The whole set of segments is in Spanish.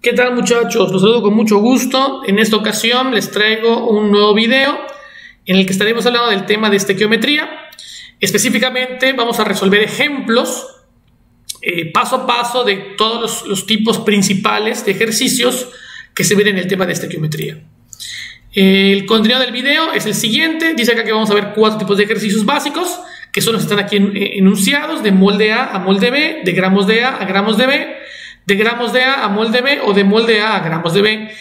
¿Qué tal, muchachos? Los saludo con mucho gusto. En esta ocasión les traigo un nuevo video en el que estaremos hablando del tema de estequiometría. Específicamente vamos a resolver ejemplos paso a paso de todos los tipos principales de ejercicios que se ven en el tema de estequiometría. El contenido del video es el siguiente. Dice acá que vamos a ver 4 tipos de ejercicios básicos, que son los que están aquí enunciados: de molde A a molde B, de gramos de A a gramos de B, de gramos de A a molde B o de molde A a gramos de B.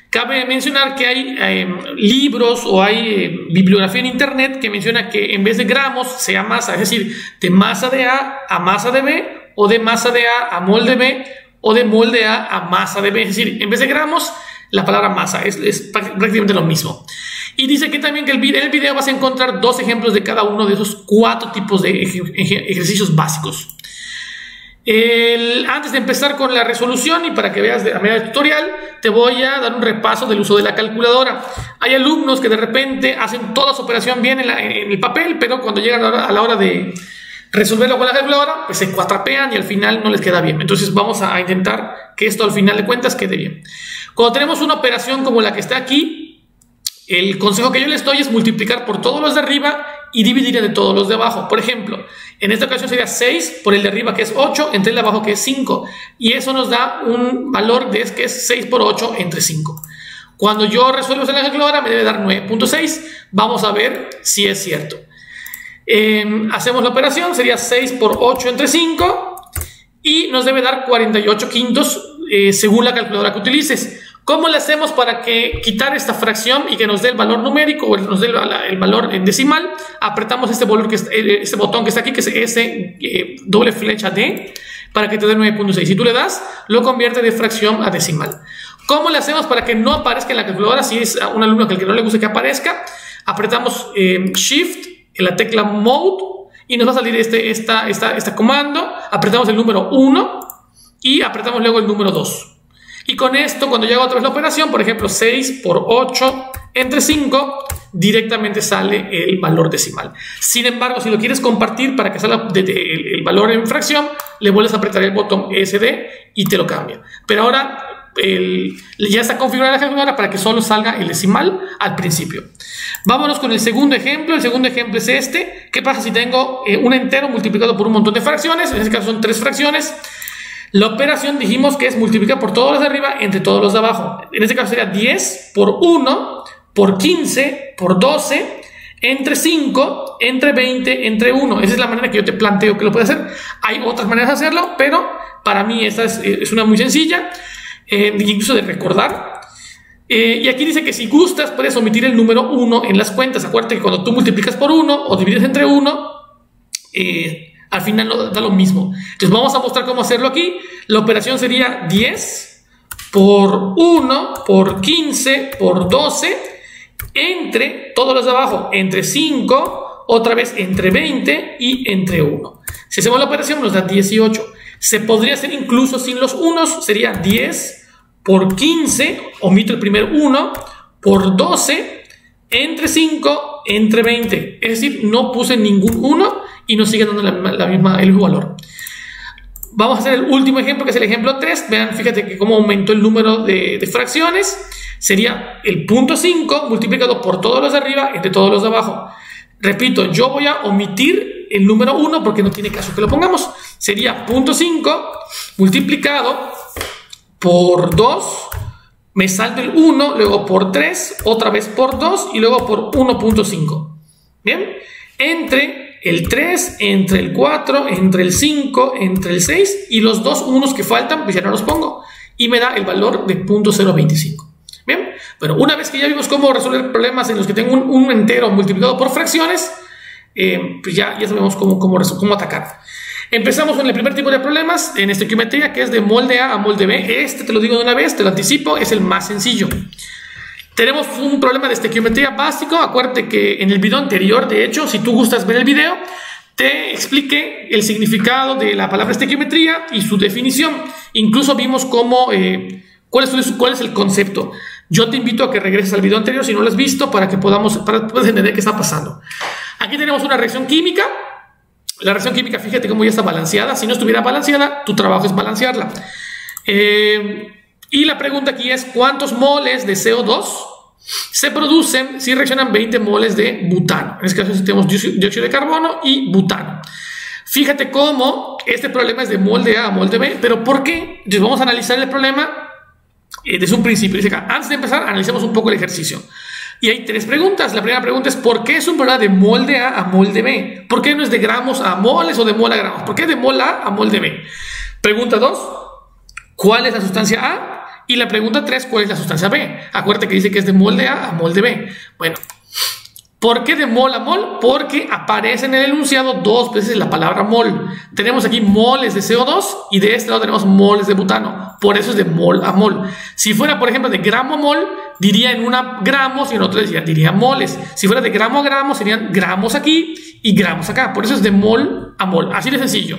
Cabe mencionar que hay libros o hay bibliografía en internet que menciona que en vez de gramos sea masa, es decir, de masa de A a masa de B, o de masa de A a molde B, o de molde A a masa de B. Es decir, en vez de gramos, la palabra masa es prácticamente lo mismo. Y dice que también que en el video vas a encontrar 2 ejemplos de cada uno de esos 4 tipos de ejercicios básicos. Antes de empezar con la resolución y para que veas a manera de tutorial, te voy a dar un repaso del uso de la calculadora. Hay alumnos que de repente hacen toda su operación bien en el papel, pero cuando llegan a la hora de resolverlo con la calculadora, pues se cuatrapean y al final no les queda bien. Entonces vamos a intentar que esto al final de cuentas quede bien. Cuando tenemos una operación como la que está aquí, el consejo que yo les doy es multiplicar por todos los de arriba y dividir entre todos los de abajo. Por ejemplo, en esta ocasión sería 6 por el de arriba, que es 8, entre el de abajo, que es 5. Y eso nos da un valor que es 6 por 8 entre 5. Cuando yo resuelvo en la calculadora me debe dar 9.6. Vamos a ver si es cierto. Hacemos la operación, sería 6 por 8 entre 5 y nos debe dar 48 quintos según la calculadora que utilices. ¿Cómo le hacemos para quitar esta fracción y que nos dé el valor numérico o nos dé el valor en decimal? Apretamos este botón que está aquí, que es ese doble flecha D, para que te dé 9.6. Si tú le das, lo convierte de fracción a decimal. ¿Cómo le hacemos para que no aparezca en la calculadora? Si es un alumno que no le gusta que aparezca, apretamos Shift en la tecla Mode y nos va a salir este comando. Apretamos el número 1 y apretamos luego el número 2. Y con esto, cuando yo hago otra vez la operación, por ejemplo, 6 por 8 entre 5, directamente sale el valor decimal. Sin embargo, si lo quieres compartir para que salga el valor en fracción, le vuelves a apretar el botón SD y te lo cambia. Pero ahora ya está configurada la calculadora para que solo salga el decimal al principio. Vámonos con el segundo ejemplo. El segundo ejemplo es este. ¿Qué pasa si tengo un entero multiplicado por un montón de fracciones? En este caso son 3 fracciones. La operación dijimos que es multiplicar por todos los de arriba entre todos los de abajo. En este caso sería 10 por 1 por 15 por 12 entre 5 entre 20 entre 1. Esa es la manera que yo te planteo que lo puedes hacer. Hay otras maneras de hacerlo, pero para mí esta es una muy sencilla, incluso de recordar. Y aquí dice que si gustas puedes omitir el número 1 en las cuentas. Acuérdate que cuando tú multiplicas por 1 o divides entre 1, al final da lo mismo. Entonces vamos a mostrar cómo hacerlo aquí. La operación sería 10 por 1 por 15 por 12 entre todos los de abajo, entre 5, otra vez entre 20 y entre 1. Si hacemos la operación nos da 18. Se podría hacer incluso sin los unos. Sería 10 por 15, omito el primer 1, por 12 entre 5 entre 20. Es decir, no puse ningún 1 y nos sigue dando el mismo valor. Vamos a hacer el último ejemplo, que es el ejemplo 3. Vean, fíjate que cómo aumentó el número de fracciones. Sería el punto 5 multiplicado por todos los de arriba entre todos los de abajo. Repito, yo voy a omitir el número 1 porque no tiene caso que lo pongamos. Sería punto 5 multiplicado por 2. Me salto el 1, luego por 3, otra vez por 2 y luego por 1.5. Bien, entre el 3, entre el 4, entre el 5, entre el 6 y los 2 unos que faltan, pues ya no los pongo. Y me da el valor de 0.025. Bien, bueno, una vez que ya vimos cómo resolver problemas en los que tengo un entero multiplicado por fracciones, pues ya sabemos cómo atacar. Empezamos con el primer tipo de problemas en estequiometría, que es de molde A a molde B. Te lo digo de una vez, te lo anticipo, es el más sencillo. Tenemos un problema de estequiometría básico. Acuérdate que en el video anterior, de hecho, si tú gustas ver el video, te expliqué el significado de la palabra estequiometría y su definición. Incluso vimos cuál es el concepto. Yo te invito a que regreses al video anterior si no lo has visto para que puedas entender qué está pasando. Aquí tenemos una reacción química. La reacción química, fíjate cómo ya está balanceada. Si no estuviera balanceada, tu trabajo es balancearla. Y la pregunta aquí es, ¿cuántos moles de CO2 se producen si reaccionan 20 moles de butano? En este caso tenemos dióxido de carbono y butano. Fíjate cómo este problema es de mol de A a mol de B, pero ¿por qué? Entonces vamos a analizar el problema desde un principio. Dice acá, antes de empezar, analicemos un poco el ejercicio. Y hay 3 preguntas. La primera pregunta es, ¿por qué es un problema de mol de A a mol de B? ¿Por qué no es de gramos a moles o de mol a gramos? ¿Por qué es de mol A a mol de B? Pregunta 2, ¿cuál es la sustancia A? Y la pregunta 3, ¿cuál es la sustancia B? Acuérdate que dice que es de mol de A a mol de B. Bueno, ¿por qué de mol a mol? Porque aparece en el enunciado 2 veces la palabra mol. Tenemos aquí moles de CO2 y de este lado tenemos moles de butano. Por eso es de mol a mol. Si fuera, por ejemplo, de gramo a mol, diría en una gramos y en otra diría moles. Si fuera de gramo a gramo, serían gramos aquí y gramos acá. Por eso es de mol a mol. Así de sencillo.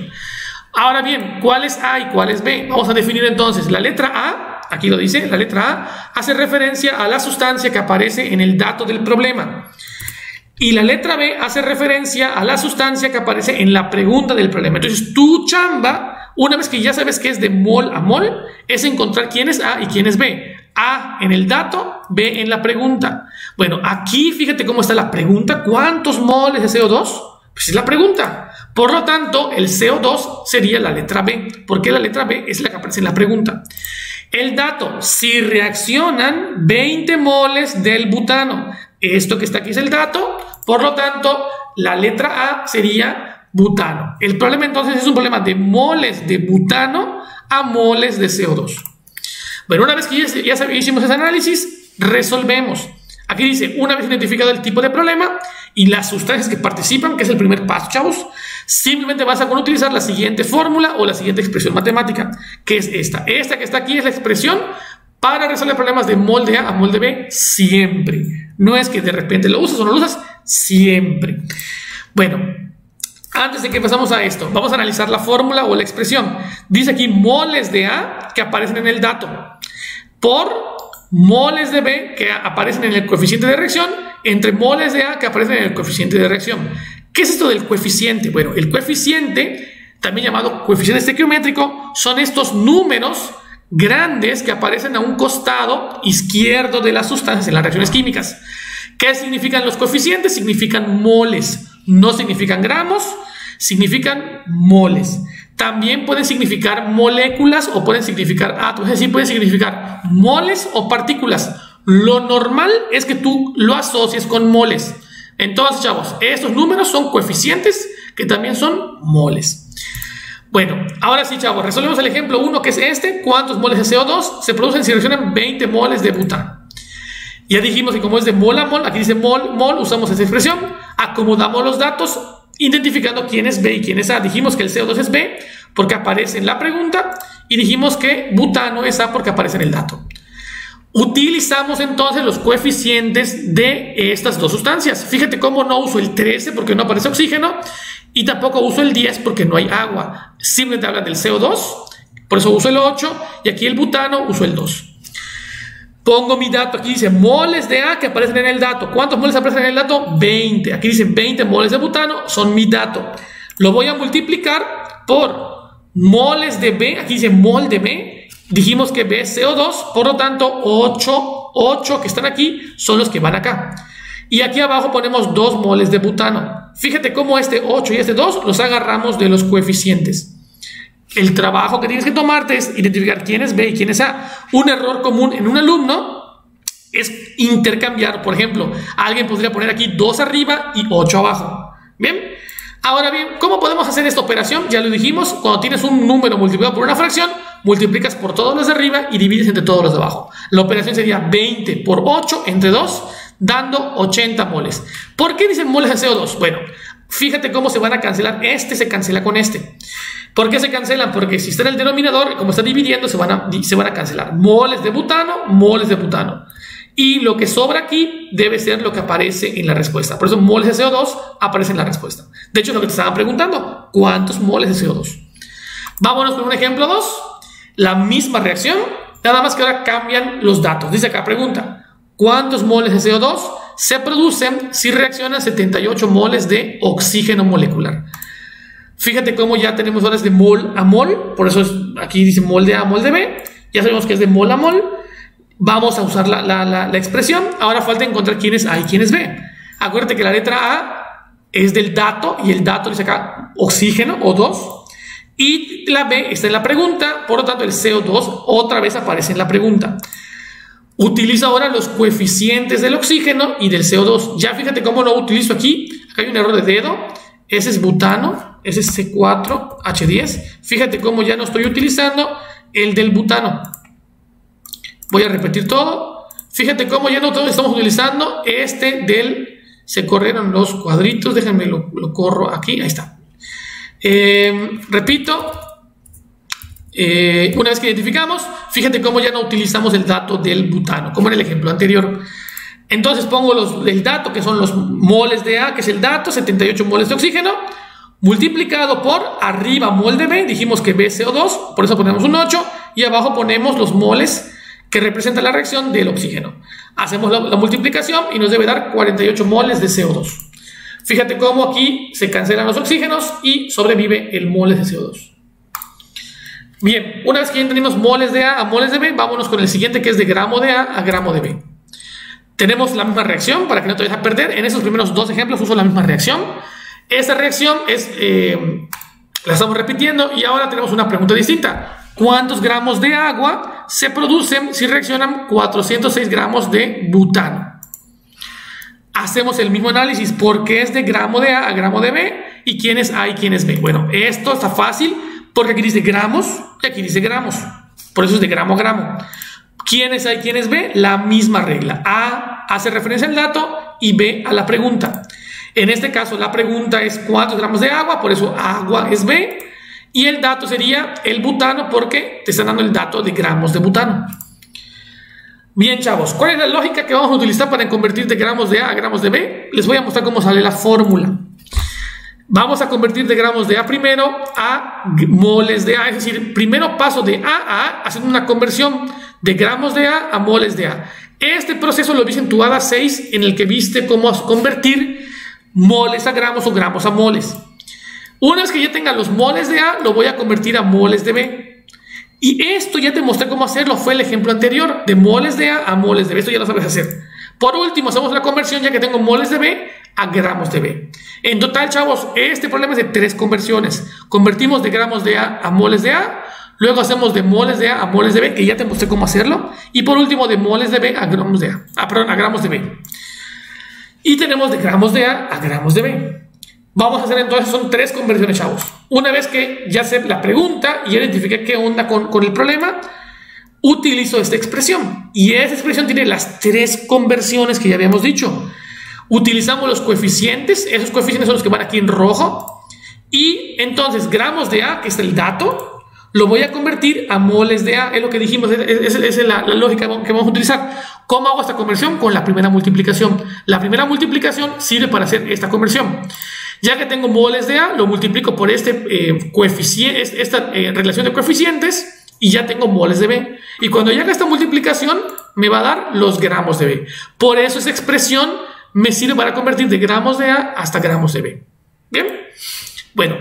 Ahora bien, ¿cuál es A y cuál es B? Vamos a definir entonces. La letra A, aquí lo dice, la letra A hace referencia a la sustancia que aparece en el dato del problema. Y la letra B hace referencia a la sustancia que aparece en la pregunta del problema. Entonces, tu chamba, una vez que ya sabes que es de mol a mol, es encontrar quién es A y quién es B. A en el dato, B en la pregunta. Bueno, aquí fíjate cómo está la pregunta. ¿Cuántos moles de CO2? Pues es la pregunta. Por lo tanto, el CO2 sería la letra B, porque la letra B es la que aparece en la pregunta. El dato, si reaccionan 20 moles del butano. Esto que está aquí es el dato, por lo tanto, la letra A sería butano. El problema entonces es un problema de moles de butano a moles de CO2. Bueno, una vez que ya hicimos ese análisis, resolvemos. Aquí dice, una vez identificado el tipo de problema y las sustancias que participan, que es el primer paso, chavos, simplemente vas a utilizar la siguiente fórmula o la siguiente expresión matemática, que es esta. Esta que está aquí es la expresión para resolver problemas de mol de A a mol de B siempre. No es que de repente lo usas o no lo usas, siempre. Bueno, antes de que pasamos a esto, vamos a analizar la fórmula o la expresión. Dice aquí moles de A que aparecen en el dato por moles de B que aparecen en el coeficiente de reacción entre moles de A que aparecen en el coeficiente de reacción. ¿Qué es esto del coeficiente? Bueno, el coeficiente, también llamado coeficiente estequiométrico, son estos números grandes que aparecen a un costado izquierdo de las sustancias en las reacciones químicas. ¿Qué significan los coeficientes? Significan moles, no significan gramos, significan moles. También pueden significar moléculas o pueden significar átomos, es decir, pueden significar moles o partículas. Lo normal es que tú lo asocies con moles. Entonces, chavos, estos números son coeficientes que también son moles. Bueno, ahora sí, chavos, resolvemos el ejemplo 1, que es este. ¿Cuántos moles de CO2 se producen si reaccionan 20 moles de butano? Ya dijimos que como es de mol a mol, aquí dice mol, mol, usamos esa expresión, acomodamos los datos, identificando quién es B y quién es A. Dijimos que el CO2 es B porque aparece en la pregunta y dijimos que butano es A porque aparece en el dato. Utilizamos entonces los coeficientes de estas dos sustancias. Fíjate cómo no uso el 13 porque no aparece oxígeno y tampoco uso el 10 porque no hay agua. Simplemente hablan del CO2, por eso uso el 8 y aquí el butano uso el 2. Pongo mi dato, aquí dice moles de A que aparecen en el dato. ¿Cuántos moles aparecen en el dato? 20. Aquí dicen 20 moles de butano, son mi dato. Lo voy a multiplicar por moles de B, aquí dice mol de B. Dijimos que B es CO2, por lo tanto 8 que están aquí son los que van acá. Y aquí abajo ponemos 2 moles de butano. Fíjate cómo este 8 y este 2 los agarramos de los coeficientes. El trabajo que tienes que tomarte es identificar quién es B y quién es A. Un error común en un alumno es intercambiar. Por ejemplo, alguien podría poner aquí 2 arriba y 8 abajo. ¿Bien? Ahora bien, ¿cómo podemos hacer esta operación? Ya lo dijimos, cuando tienes un número multiplicado por una fracción, multiplicas por todos los de arriba y divides entre todos los de abajo. La operación sería 20 por 8 entre 2, dando 80 moles. ¿Por qué dicen moles de CO2? Bueno, fíjate cómo se van a cancelar. Este se cancela con este. ¿Por qué se cancelan? Porque si está en el denominador, como está dividiendo, se van a cancelar. Moles de butano, moles de butano. Y lo que sobra aquí debe ser lo que aparece en la respuesta. Por eso moles de CO2 aparece en la respuesta. De hecho, es lo que te estaban preguntando. ¿Cuántos moles de CO2? Vámonos con un ejemplo 2. La misma reacción, nada más que ahora cambian los datos. Dice acá, pregunta, ¿cuántos moles de CO2 se producen si reaccionan 78 moles de oxígeno molecular? Fíjate cómo ya tenemos ahora de mol a mol, por eso aquí dice mol de A, mol de B. Ya sabemos que es de mol a mol. Vamos a usar la expresión. Ahora falta encontrar quién es A y quién es B. Acuérdate que la letra A es del dato y el dato dice acá oxígeno, O2. Y la B está en la pregunta, por lo tanto el CO2 otra vez aparece en la pregunta. Utilizo ahora los coeficientes del oxígeno y del CO2. Ya fíjate cómo lo utilizo aquí. Acá hay un error de dedo. Ese es butano, ese es C4H10. Fíjate cómo ya no estoy utilizando el del butano. Voy a repetir todo. Fíjate cómo ya no todos estamos utilizando este del... Se corrieron los cuadritos. Déjenme lo corro aquí. Ahí está. Repito. Una vez que identificamos, fíjate cómo ya no utilizamos el dato del butano, como en el ejemplo anterior. Entonces pongo el dato, que son los moles de A, que es el dato, 78 moles de oxígeno, multiplicado por arriba mol de B, dijimos que B es CO2, por eso ponemos un 8, y abajo ponemos los moles que representan la reacción del oxígeno. Hacemos la multiplicación y nos debe dar 48 moles de CO2. Fíjate cómo aquí se cancelan los oxígenos y sobrevive el moles de CO2. Bien, una vez que ya entendimos moles de A a moles de B, vámonos con el siguiente, que es de gramo de A a gramo de B. Tenemos la misma reacción, para que no te vayas a perder. En esos primeros dos ejemplos uso la misma reacción. Esa reacción la estamos repitiendo y ahora tenemos una pregunta distinta. ¿Cuántos gramos de agua se producen si reaccionan 406 gramos de butano? Hacemos el mismo análisis porque es de gramo de A a gramo de B y quién es A y quién es B. Bueno, esto está fácil porque aquí dice gramos y aquí dice gramos. Por eso es de gramo a gramo. ¿Quién es A y quién es B? La misma regla. A hace referencia al dato y B a la pregunta. En este caso la pregunta es cuántos gramos de agua, por eso agua es B. Y el dato sería el butano porque te están dando el dato de gramos de butano. Bien, chavos, ¿cuál es la lógica que vamos a utilizar para convertir de gramos de A a gramos de B? Les voy a mostrar cómo sale la fórmula. Vamos a convertir de gramos de A primero a moles de A, es decir, primero paso de A a A haciendo una conversión de gramos de A a moles de A. Este proceso lo viste en tu ADA 6 en el que viste cómo convertir moles a gramos o gramos a moles. Una vez que ya tenga los moles de A, lo voy a convertir a moles de B. Y esto ya te mostré cómo hacerlo, fue el ejemplo anterior, de moles de A a moles de B. Esto ya lo sabes hacer. Por último, hacemos la conversión ya que tengo moles de B a gramos de B. En total, chavos, este problema es de 3 conversiones. Convertimos de gramos de A a moles de A, luego hacemos de moles de A a moles de B, que ya te mostré cómo hacerlo, y por último de moles de B a gramos de A. A gramos de B. Y tenemos de gramos de A a gramos de B. Vamos a hacer entonces, son 3 conversiones, chavos. Una vez que ya sé la pregunta y identifiqué qué onda con el problema, utilizo esta expresión. Y esa expresión tiene las 3 conversiones que ya habíamos dicho. Utilizamos los coeficientes, esos coeficientes son los que van aquí en rojo. Y entonces gramos de A, que es el dato, lo voy a convertir a moles de A. Es lo que dijimos, esa es la lógica que vamos a utilizar. ¿Cómo hago esta conversión? Con la primera multiplicación. La primera multiplicación sirve para hacer esta conversión. Ya que tengo moles de A, lo multiplico por este coeficiente, esta relación de coeficientes y ya tengo moles de B. Y cuando llegue esta multiplicación, me va a dar los gramos de B. Por eso esa expresión me sirve para convertir de gramos de A hasta gramos de B. ¿Bien? Bueno,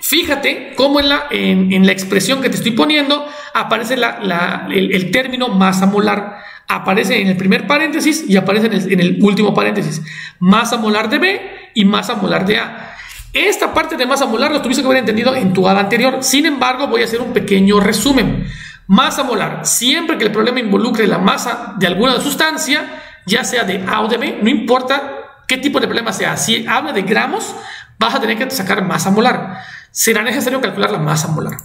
fíjate cómo en la expresión que te estoy poniendo aparece el término masa molar. Aparece en el primer paréntesis y aparece en el último paréntesis. Masa molar de B y masa molar de A. Esta parte de masa molar lo tuviste que haber entendido en tu ADA anterior. Sin embargo, voy a hacer un pequeño resumen. Masa molar, siempre que el problema involucre la masa de alguna sustancia, ya sea de A o de B, no importa qué tipo de problema sea. Si habla de gramos, vas a tener que sacar masa molar. Será necesario calcular la masa molar.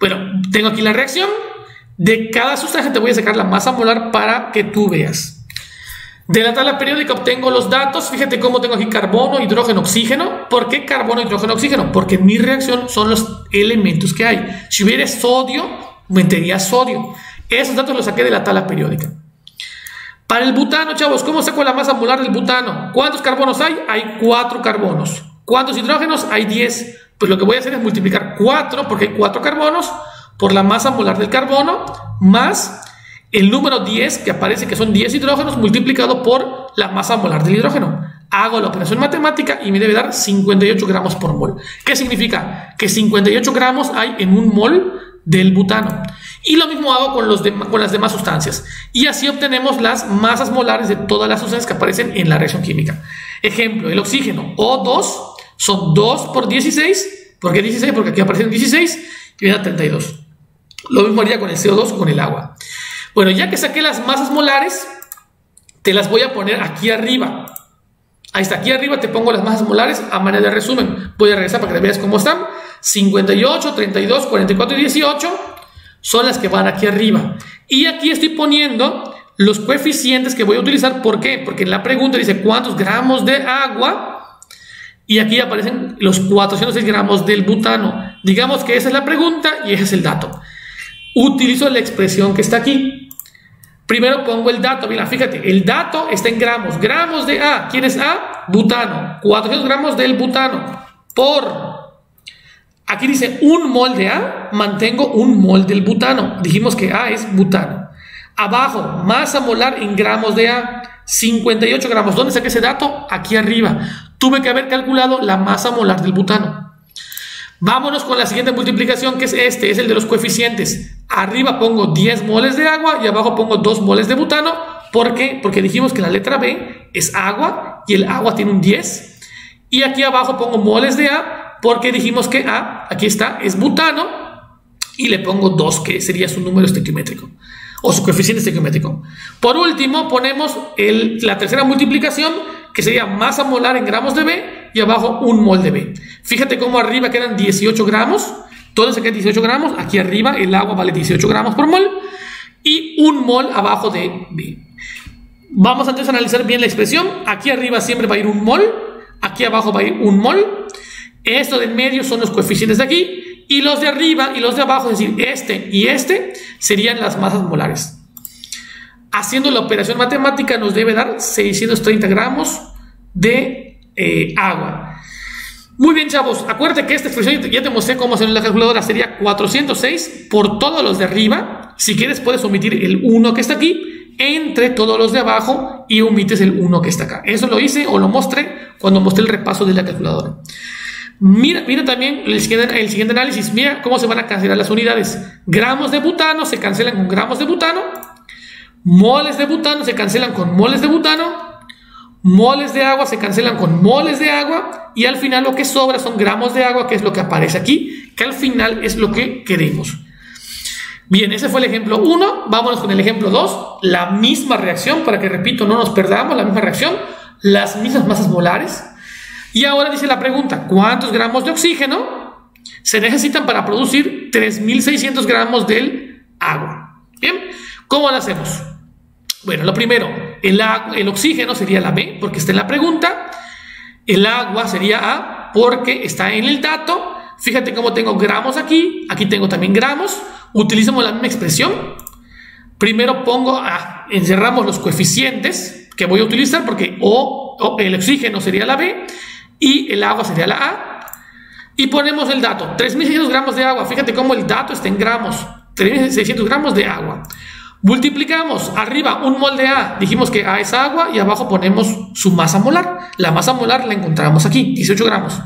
Bueno, tengo aquí la reacción. De cada sustancia te voy a sacar la masa molar para que tú veas. De la tabla periódica obtengo los datos. Fíjate cómo tengo aquí carbono, hidrógeno, oxígeno. ¿Por qué carbono, hidrógeno, oxígeno? Porque en mi reacción son los elementos que hay. Si hubiera sodio, metería sodio. Esos datos los saqué de la tabla periódica. Para el butano, chavos, ¿cómo saco la masa molar del butano? ¿Cuántos carbonos hay? Hay 4 carbonos. ¿Cuántos hidrógenos? Hay 10. Pues lo que voy a hacer es multiplicar 4, porque hay 4 carbonos, por la masa molar del carbono, más el número 10, que aparece que son 10 hidrógenos, multiplicado por la masa molar del hidrógeno. Hago la operación matemática y me debe dar 58 gramos por mol. ¿Qué significa? Que 58 gramos hay en un mol del butano. Y lo mismo hago con las demás sustancias. Y así obtenemos las masas molares de todas las sustancias que aparecen en la reacción química. Ejemplo, el oxígeno O2 son 2 por 16. ¿Por qué 16? Porque aquí aparecen 16 y viene a 32. Lo mismo haría con el CO2 o con el agua. Bueno, ya que saqué las masas molares, te las voy a poner aquí arriba. Ahí está, aquí arriba te pongo las masas molares a manera de resumen. Voy a regresar para que veas cómo están. 58, 32, 44 y 18 son las que van aquí arriba. Y aquí estoy poniendo los coeficientes que voy a utilizar. ¿Por qué? Porque en la pregunta dice cuántos gramos de agua y aquí aparecen los 406 gramos del butano. Digamos que esa es la pregunta y ese es el dato. Utilizo la expresión que está aquí. Primero pongo el dato. Mira, fíjate, el dato está en gramos. Gramos de A. ¿Quién es A? Butano. 400 gramos del butano. Aquí dice 1 mol de A. Mantengo 1 mol del butano. Dijimos que A es butano. Abajo, masa molar en gramos de A. 58 gramos. ¿Dónde saqué ese dato? Aquí arriba. Tuve que haber calculado la masa molar del butano. Vámonos con la siguiente multiplicación, que es es el de los coeficientes. Arriba pongo 10 moles de agua y abajo pongo 2 moles de butano. ¿Por qué? Porque dijimos que la letra B es agua y el agua tiene un 10. Y aquí abajo pongo moles de A porque dijimos que A, aquí está, es butano y le pongo 2, que sería su número estequiométrico o su coeficiente estequiométrico. Por último ponemos la tercera multiplicación, que sería masa molar en gramos de B y abajo 1 mol de B. Fíjate cómo arriba quedan 18 gramos. ¿Dónde saqué 18 gramos? Aquí arriba el agua vale 18 gramos por mol y 1 mol abajo de B. Vamos entonces a analizar bien la expresión. Aquí arriba siempre va a ir 1 mol, aquí abajo va a ir 1 mol. Esto de en medio son los coeficientes de aquí y los de arriba y los de abajo, es decir, este y este serían las masas molares. Haciendo la operación matemática nos debe dar 630 gramos de agua. Muy bien, chavos, acuérdate que esta expresión ya te mostré cómo hacer en la calculadora. Sería 406 por todos los de arriba. Si quieres puedes omitir el 1 que está aquí entre todos los de abajo y omites el 1 que está acá. Eso lo hice o lo mostré cuando mostré el repaso de la calculadora. Mira también el siguiente análisis. Mira cómo se van a cancelar las unidades. Gramos de butano se cancelan con gramos de butano. Moles de butano se cancelan con moles de butano. Moles de agua se cancelan con moles de agua. Y al final lo que sobra son gramos de agua, que es lo que aparece aquí, que al final es lo que queremos. Bien, ese fue el ejemplo 1. Vámonos con el ejemplo 2. La misma reacción, para que, repito, no nos perdamos, la misma reacción, las mismas masas molares. Y ahora dice la pregunta, ¿cuántos gramos de oxígeno se necesitan para producir 3.600 gramos del agua? Bien, ¿cómo lo hacemos? Bueno, lo primero, el oxígeno sería la B, porque está en la pregunta. El agua sería A, porque está en el dato. Fíjate cómo tengo gramos aquí. Aquí tengo también gramos. Utilicemos la misma expresión. Primero encerramos los coeficientes que voy a utilizar, porque el oxígeno sería la B y el agua sería la A. Y ponemos el dato, 3.600 gramos de agua. Fíjate cómo el dato está en gramos. 3.600 gramos de agua. Multiplicamos arriba 1 mol de A. Dijimos que A es agua y abajo ponemos su masa molar. La masa molar la encontramos aquí, 18 gramos.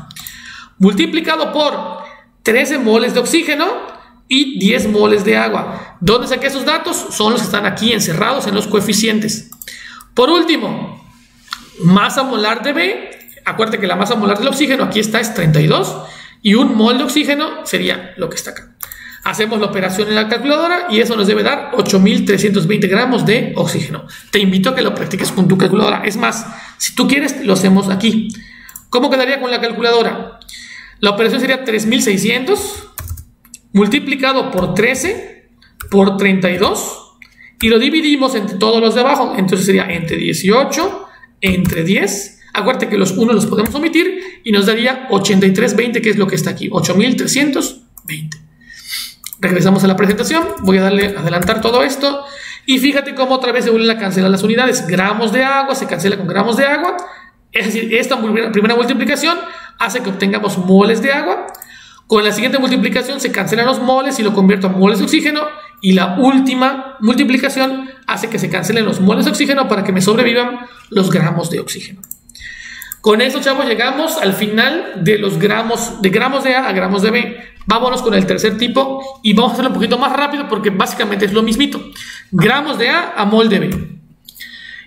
Multiplicado por 13 moles de oxígeno y 10 moles de agua. ¿Dónde saqué esos datos? Son los que están aquí encerrados en los coeficientes. Por último, masa molar de B. Acuérdate que la masa molar del oxígeno aquí está, es 32. Y 1 mol de oxígeno sería lo que está acá. Hacemos la operación en la calculadora y eso nos debe dar 8.320 gramos de oxígeno. Te invito a que lo practiques con tu calculadora. Es más, si tú quieres, lo hacemos aquí. ¿Cómo quedaría con la calculadora? La operación sería 3.600 multiplicado por 13 por 32 y lo dividimos entre todos los de abajo. Entonces sería entre 18, entre 10. Acuérdate que los 1 los podemos omitir y nos daría 8320, que es lo que está aquí, 8.320. Regresamos a la presentación, voy a darle a adelantar todo esto y fíjate cómo otra vez se vuelven a cancelar las unidades. Gramos de agua se cancela con gramos de agua, es decir, esta primera multiplicación hace que obtengamos moles de agua. Con la siguiente multiplicación se cancelan los moles y lo convierto a moles de oxígeno, y la última multiplicación hace que se cancelen los moles de oxígeno para que me sobrevivan los gramos de oxígeno. Con eso, chavos, llegamos al final de los gramos de A a gramos de B. Vámonos con el tercer tipo y vamos a hacerlo un poquito más rápido porque básicamente es lo mismito. Gramos de A mol de B.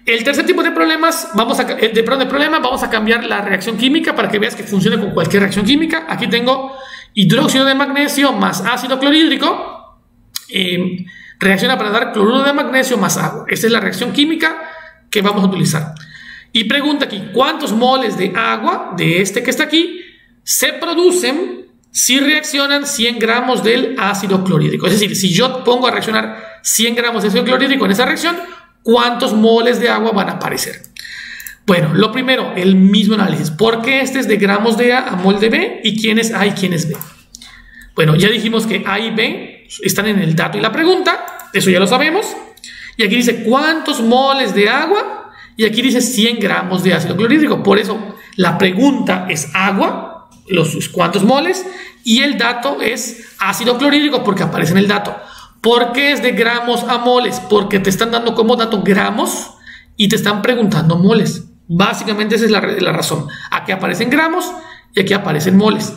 El tercer tipo de problemas, vamos a cambiar la reacción química para que veas que funcione con cualquier reacción química. Aquí tengo hidróxido de magnesio más ácido clorhídrico. Reacciona para dar cloruro de magnesio más agua. Esta es la reacción química que vamos a utilizar. Y pregunta aquí, ¿cuántos moles de agua de este que está aquí se producen si reaccionan 100 gramos del ácido clorhídrico? Es decir, si yo pongo a reaccionar 100 gramos de ácido clorhídrico en esa reacción, ¿cuántos moles de agua van a aparecer? Bueno, lo primero, el mismo análisis. ¿Por qué este es de gramos de A mol de B? ¿Y quién es A y quién es B? Bueno, ya dijimos que A y B están en el dato y la pregunta. Eso ya lo sabemos. Y aquí dice ¿cuántos moles de agua? Y aquí dice 100 gramos de ácido clorhídrico. Por eso la pregunta es agua, los cuántos moles, y el dato es ácido clorhídrico porque aparece en el dato. ¿Por qué es de gramos a moles? Porque te están dando como dato gramos y te están preguntando moles. Básicamente esa es la razón. Aquí aparecen gramos y aquí aparecen moles.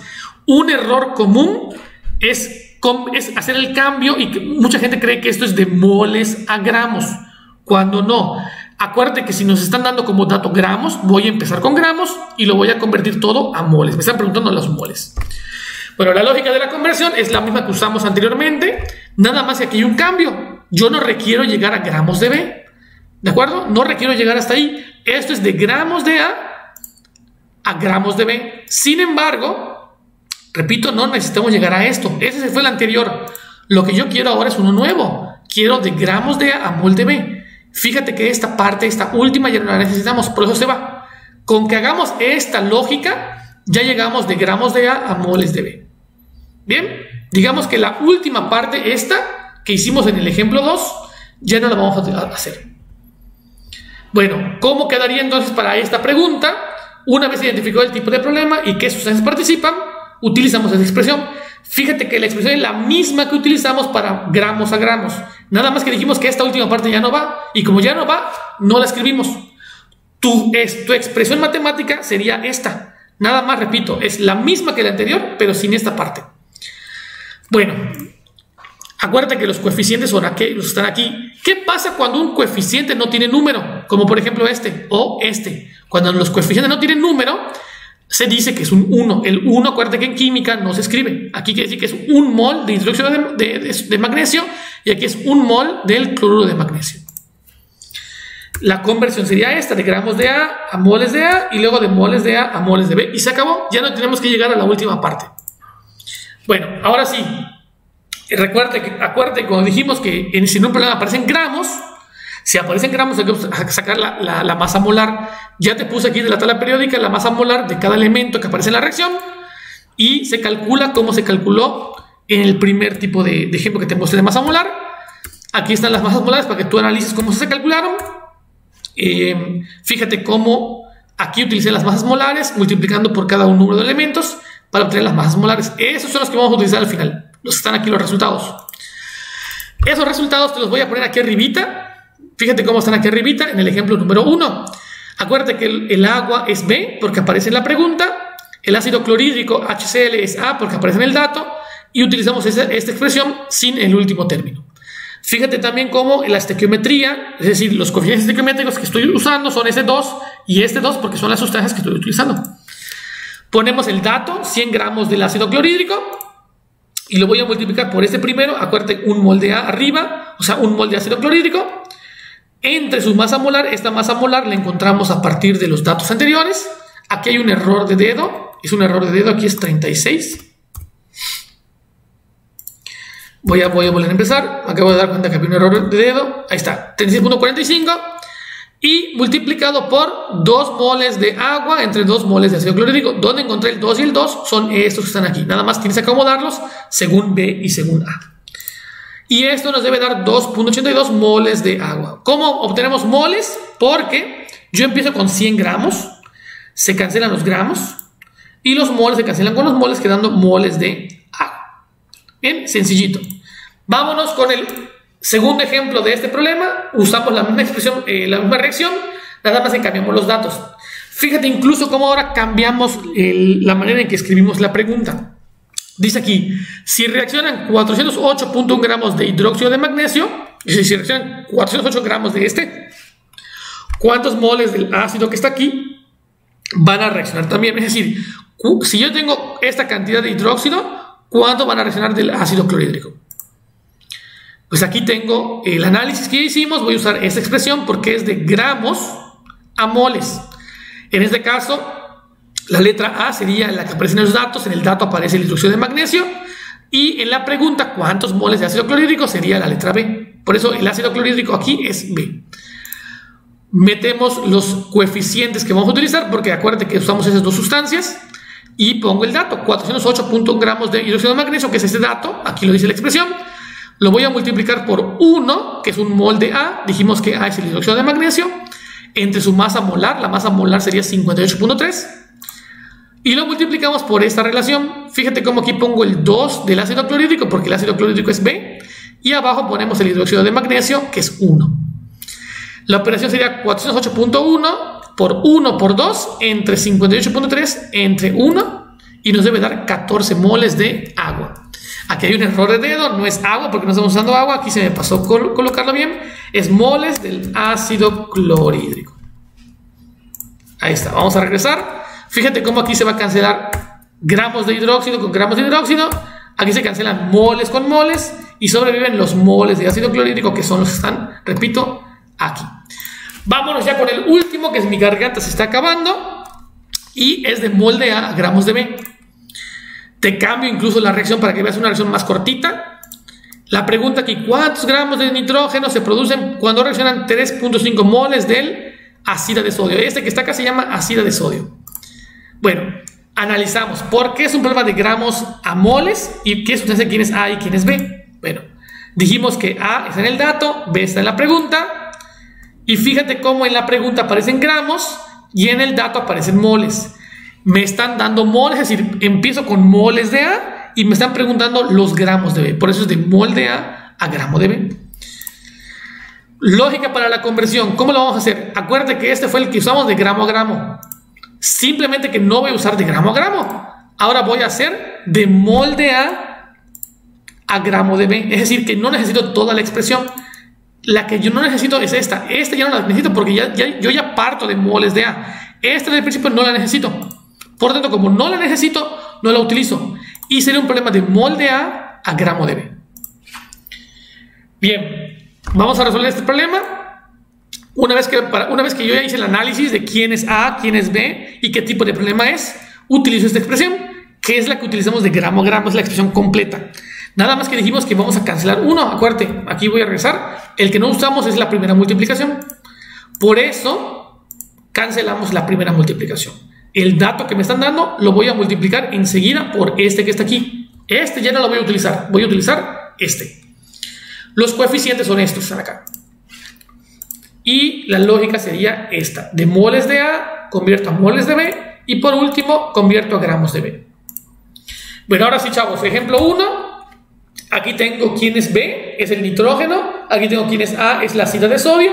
Un error común es hacer el cambio y que mucha gente cree que esto es de moles a gramos, cuando no. Acuérdate que si nos están dando como dato gramos, voy a empezar con gramos y lo voy a convertir todo a moles. Me están preguntando los moles. Bueno, la lógica de la conversión es la misma que usamos anteriormente, nada más que aquí hay un cambio. Yo no requiero llegar a gramos de B, ¿de acuerdo? No requiero llegar hasta ahí. Esto es de gramos de a gramos de B. Sin embargo, repito, no necesitamos llegar a esto. Ese fue el anterior. Lo que yo quiero ahora es uno nuevo. Quiero de gramos de A mol de B. Fíjate que esta parte, esta última, ya no la necesitamos, por eso se va. Con que hagamos esta lógica, ya llegamos de gramos de A moles de B. Bien, digamos que la última parte, esta que hicimos en el ejemplo 2, ya no la vamos a hacer. Bueno, ¿cómo quedaría entonces para esta pregunta? Una vez identificado el tipo de problema y qué sustancias participan, utilizamos esa expresión. Fíjate que la expresión es la misma que utilizamos para gramos a gramos. Nada más que dijimos que esta última parte ya no va. Y como ya no va, no la escribimos. Tu expresión matemática sería esta. Nada más, repito, es la misma que la anterior, pero sin esta parte. Bueno, acuérdate que los coeficientes son aquellos, están aquí. ¿Qué pasa cuando un coeficiente no tiene número? Como por ejemplo este o este. Cuando los coeficientes no tienen número, se dice que es un 1. El 1, acuérdate que en química no se escribe. Aquí quiere decir que es un mol de hidróxido de magnesio y aquí es un mol del cloruro de magnesio. La conversión sería esta, de gramos de A moles de A y luego de moles de A moles de B. Y se acabó. Ya no tenemos que llegar a la última parte. Bueno, ahora sí. Acuérdate que cuando dijimos que en un problema aparecen gramos, si aparecen gramos hay que sacar la masa molar. Ya te puse aquí de la tabla periódica la masa molar de cada elemento que aparece en la reacción y se calcula como se calculó en el primer tipo de ejemplo que te mostré de masa molar. Aquí están las masas molares para que tú analices cómo se calcularon. Fíjate cómo aquí utilicé las masas molares multiplicando por cada un número de elementos para obtener las masas molares. Esos son los que vamos a utilizar al final. Están aquí los resultados. Esos resultados te los voy a poner aquí arribita. Fíjate cómo están aquí arribita en el ejemplo número 1. Acuérdate que el agua es B porque aparece en la pregunta. El ácido clorhídrico HCl es A porque aparece en el dato. Y utilizamos esta expresión sin el último término. Fíjate también cómo la estequiometría, es decir, los coeficientes estequiométricos que estoy usando son ese 2 y este 2 porque son las sustancias que estoy utilizando. Ponemos el dato, 100 gramos del ácido clorhídrico, y lo voy a multiplicar por este primero. Acuérdate, un mol de A arriba, o sea, un mol de ácido clorhídrico. Entre su masa molar, esta masa molar la encontramos a partir de los datos anteriores. Aquí hay un error de dedo, es un error de dedo, aquí es 36. Voy a volver a empezar. Acabo de dar cuenta que había un error de dedo. Ahí está, 36.45 y multiplicado por 2 moles de agua entre 2 moles de ácido clorhídrico. ¿Dónde encontré el 2 y el 2? Son estos que están aquí. Nada más tienes que acomodarlos según B y según A. Y esto nos debe dar 2.82 moles de agua. ¿Cómo obtenemos moles? Porque yo empiezo con 100 gramos, se cancelan los gramos y los moles se cancelan con los moles, quedando moles de agua. Bien, sencillito. Vámonos con el segundo ejemplo de este problema. Usamos la misma expresión, la misma reacción, nada más que cambiamos los datos. Fíjate incluso cómo ahora cambiamos la manera en que escribimos la pregunta. Dice aquí, si reaccionan 408.1 gramos de hidróxido de magnesio, es decir, si reaccionan 408 gramos de este, ¿cuántos moles del ácido que está aquí van a reaccionar también? Es decir, si yo tengo esta cantidad de hidróxido, ¿cuánto van a reaccionar del ácido clorhídrico? Pues aquí tengo el análisis que hicimos. Voy a usar esta expresión porque es de gramos a moles. En este caso, la letra A sería la que aparece en los datos. En el dato aparece el hidróxido de magnesio. Y en la pregunta, ¿cuántos moles de ácido clorhídrico? Sería la letra B. Por eso el ácido clorhídrico aquí es B. Metemos los coeficientes que vamos a utilizar, porque acuérdate que usamos esas dos sustancias. Y pongo el dato, 408.1 gramos de hidróxido de magnesio, que es este dato. Aquí lo dice la expresión. Lo voy a multiplicar por 1, que es un mol de A. Dijimos que A es el hidróxido de magnesio. Entre su masa molar, la masa molar sería 58.3. Y lo multiplicamos por esta relación. Fíjate cómo aquí pongo el 2 del ácido clorhídrico, porque el ácido clorhídrico es B. Y abajo ponemos el hidróxido de magnesio, que es 1. La operación sería 408.1 por 1 por 2 entre 58.3 entre 1. Y nos debe dar 14 moles de agua. Aquí hay un error de dedo, no es agua porque no estamos usando agua. Aquí se me pasó colocarlo bien. Es moles del ácido clorhídrico. Ahí está, vamos a regresar. Fíjate cómo aquí se va a cancelar gramos de hidróxido con gramos de hidróxido. Aquí se cancelan moles con moles y sobreviven los moles de ácido clorhídrico, que son los que están, repito, aquí. Vámonos ya con el último, que es mi garganta se está acabando. Y es de mol de A a gramos de B. Te cambio incluso la reacción para que veas una reacción más cortita. La pregunta aquí, ¿cuántos gramos de nitrógeno se producen cuando reaccionan 3.5 moles del ácido de sodio? Este que está acá se llama ácido de sodio. Bueno, analizamos por qué es un problema de gramos a moles y qué sustancia, quién es A y quién es B. Bueno, dijimos que A está en el dato, B está en la pregunta. Y fíjate cómo en la pregunta aparecen gramos y en el dato aparecen moles. Me están dando moles, es decir, empiezo con moles de A y me están preguntando los gramos de B. Por eso es de mol de A a gramo de B. Lógica para la conversión. ¿Cómo lo vamos a hacer? Acuérdate que este fue el que usamos de gramo a gramo. Simplemente que no voy a usar de gramo a gramo. Ahora voy a hacer de mol de A a gramo de B. Es decir, que no necesito toda la expresión. La que yo no necesito es esta. Esta ya no la necesito porque yo ya parto de moles de A. Esta del principio no la necesito. Por lo tanto, como no la necesito, no la utilizo. Y sería un problema de mol de A a gramo de B. Bien, vamos a resolver este problema. Una vez que yo ya hice el análisis de quién es A, quién es B y qué tipo de problema es, utilizo esta expresión, que es la que utilizamos de gramo a gramo, es la expresión completa. Nada más que dijimos que vamos a cancelar uno. Acuérdate, aquí voy a regresar. El que no usamos es la primera multiplicación. Por eso, cancelamos la primera multiplicación. El dato que me están dando lo voy a multiplicar enseguida por este que está aquí. Este ya no lo voy a utilizar. Voy a utilizar este. Los coeficientes son estos, están acá. Y la lógica sería esta. De moles de A, convierto a moles de B. Y por último, convierto a gramos de B. Bueno, ahora sí, chavos. Ejemplo 1. Aquí tengo quién es B, es el nitrógeno. Aquí tengo quién es A, es la ácido de sodio.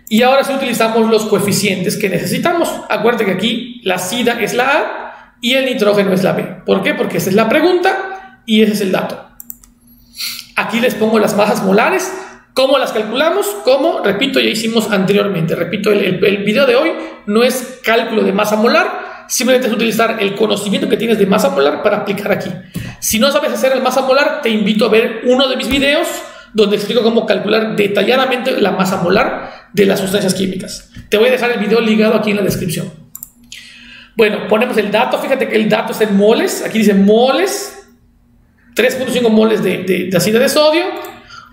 Y ahora sí utilizamos los coeficientes que necesitamos. Acuérdate que aquí la SIDA es la A y el nitrógeno es la B. ¿Por qué? Porque esa es la pregunta y ese es el dato. Aquí les pongo las masas molares. ¿Cómo las calculamos? Como, repito, ya hicimos anteriormente. Repito, el video de hoy no es cálculo de masa molar. Simplemente es utilizar el conocimiento que tienes de masa molar para aplicar aquí. Si no sabes hacer el masa molar, te invito a ver uno de mis videos donde explico cómo calcular detalladamente la masa molar de las sustancias químicas. Te voy a dejar el video ligado aquí en la descripción. Bueno, ponemos el dato. Fíjate que el dato está en moles. Aquí dice moles. 3.5 moles de ácido de sodio.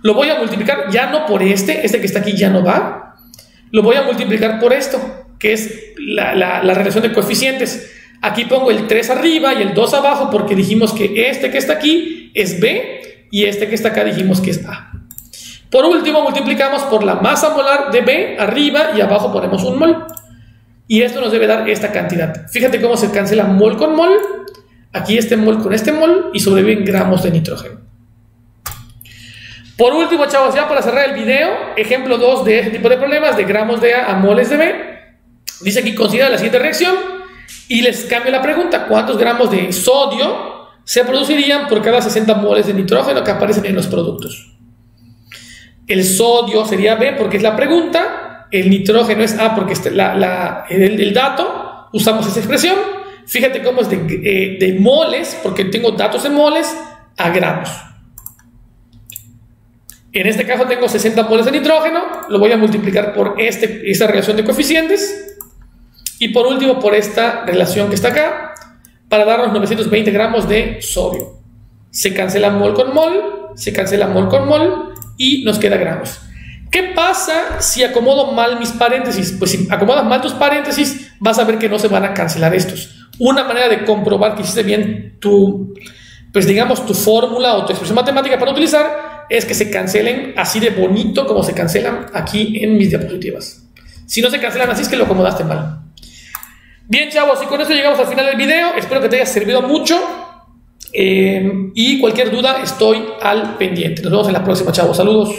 Lo voy a multiplicar ya no por este que está aquí ya no va. Lo voy a multiplicar por esto, que es la relación de coeficientes. Aquí pongo el 3 arriba y el 2 abajo porque dijimos que este que está aquí es B y este que está acá dijimos que es A. Por último, multiplicamos por la masa molar de B arriba y abajo ponemos un mol. Y esto nos debe dar esta cantidad. Fíjate cómo se cancela mol con mol. Aquí este mol con este mol y sobreviven gramos de nitrógeno. Por último, chavos, ya para cerrar el video, ejemplo 2 de este tipo de problemas de gramos de A a moles de B. Dice aquí, considera la siguiente reacción y les cambio la pregunta. ¿Cuántos gramos de sodio se producirían por cada 60 moles de nitrógeno que aparecen en los productos. El sodio sería B porque es la pregunta, el nitrógeno es A porque es el dato, usamos esa expresión. Fíjate cómo es de moles, porque tengo datos en moles, a gramos. En este caso tengo 60 moles de nitrógeno, lo voy a multiplicar por esta relación de coeficientes. Y por último por esta relación que está acá, para darnos 920 gramos de sodio. Se cancela mol con mol, se cancela mol con mol y nos queda gramos. ¿Qué pasa si acomodo mal mis paréntesis? Pues si acomodas mal tus paréntesis, vas a ver que no se van a cancelar estos. Una manera de comprobar que hiciste bien tu fórmula o tu expresión matemática para utilizar es que se cancelen así de bonito como se cancelan aquí en mis diapositivas. Si no se cancelan así es que lo acomodaste mal. Bien, chavos, y con esto llegamos al final del video. Espero que te haya servido mucho. Y cualquier duda estoy al pendiente. Nos vemos en la próxima, chavos. Saludos.